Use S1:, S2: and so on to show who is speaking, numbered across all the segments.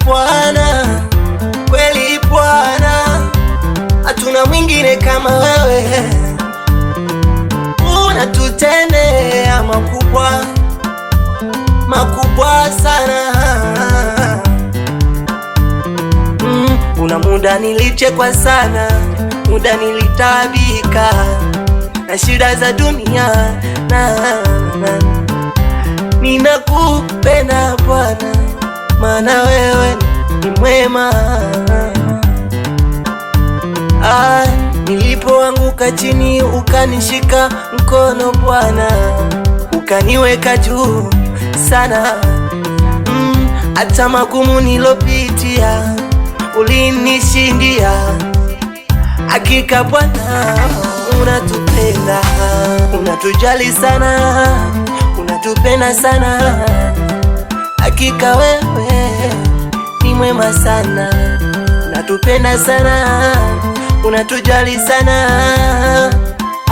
S1: Bwana, kweli Bwana, hatuna mwingine kama wewe. Unatutendea makubwa, makubwa sana. Kuna muda nilichekwa sana, muda nilitabika na shida za dunia ninakupenda Bwana, maana wewe ni mwema. Nilipoanguka chini ukanishika mkono Bwana, ukaniweka juu sana. Hata magumu nilopitia ulinishindia. Hakika Bwana unatupenda, unatujali sana, unatupenda sana. Hakika wewe ni mwema sana, unatupenda sana, unatujali sana.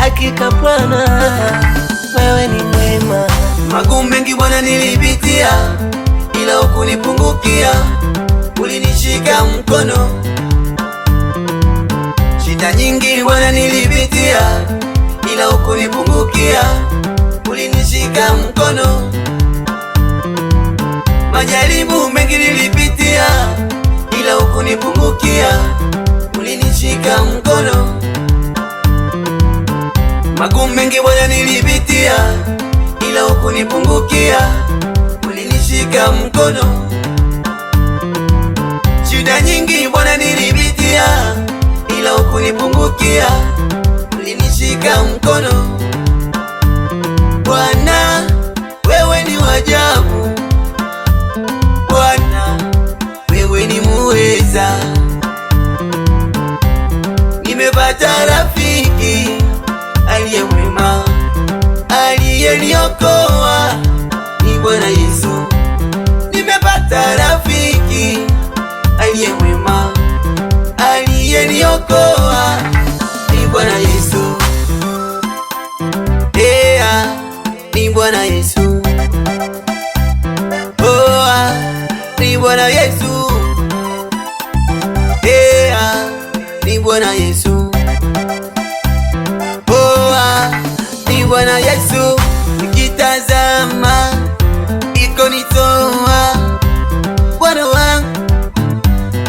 S1: Hakika Bwana wewe ni mwema.
S2: Magumu mengi Bwana nilipitia, ila hukunipungukia, ulinishika mkono. Shida nyingi Bwana nilipitia, ila hukunipungukia, ulinishika mkono. Majaribu mengi nilipitia, ila hukunipungukia, ulinishika mkono. Magumu mengi Bwana nilipitia, ila hukunipungukia, ulinishika mkono. Shida nyingi Bwana nilipitia, ila hukunipungukia, ulinishika mkono. Bwana wewe ni wa ajabu, Bwana wewe ni muweza. Nimepata rafiki aliye mwema, aliyeniokoa ni Bwana Yesu. Nimepata rafiki aliye mwema, aliyeniokoa ni Bwana Yesu. Ni Bwana Yesu. Ni Bwana Yesu. Ni Bwana Yesu. Ni Bwana Yesu. Nikitazama ikonitoa, Bwana wangu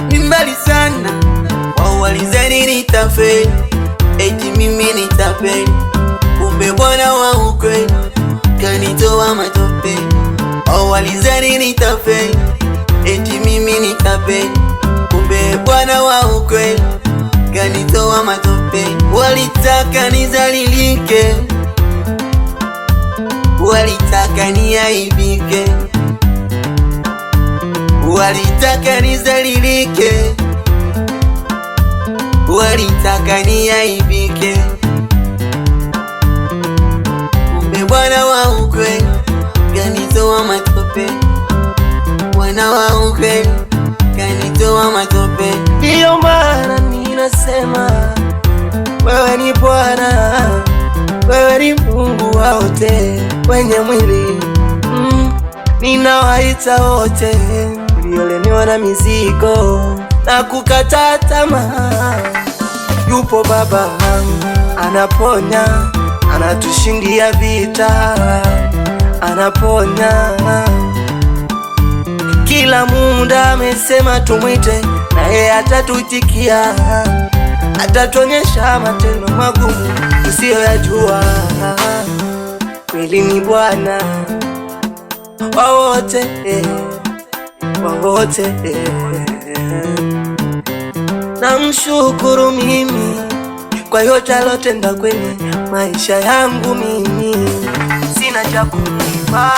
S2: ni mbali sana. Wao walizani nitafeli, eti mimi nitapeli, kumbe Bwana wa ukweli kanitoa matopeni. Wao walizani nitafeli, eti mimi nitapeli, kumbe Bwana wa ukweli kanitoa matopeni. Walitaka nizalilike, walitaka niaibike, walitaka nizalilike, walitaka niaibike, kumbe Bwana wa ukweli kanitoa matopeni. Bwana wa ukweli kanitoa matopeni.
S1: Ndiyo maana ninasema wewe ni Bwana, wewe ni Mungu wa wote wenye mwili. Ninawaita wote waliolemewa na mizigo na kukata tamaa. Yupo Baba anaponya, anatushindia vita, anaponya. Kila muda amesema tumwite, na yeye atatutikia, atatuonyesha matendo magumu tusiyoyajua. Kweli ni Bwana wa wote, wa wote. Namshukuru mimi kwa yote alotenda kwenye maisha yangu. Mimi sina cha kulipa.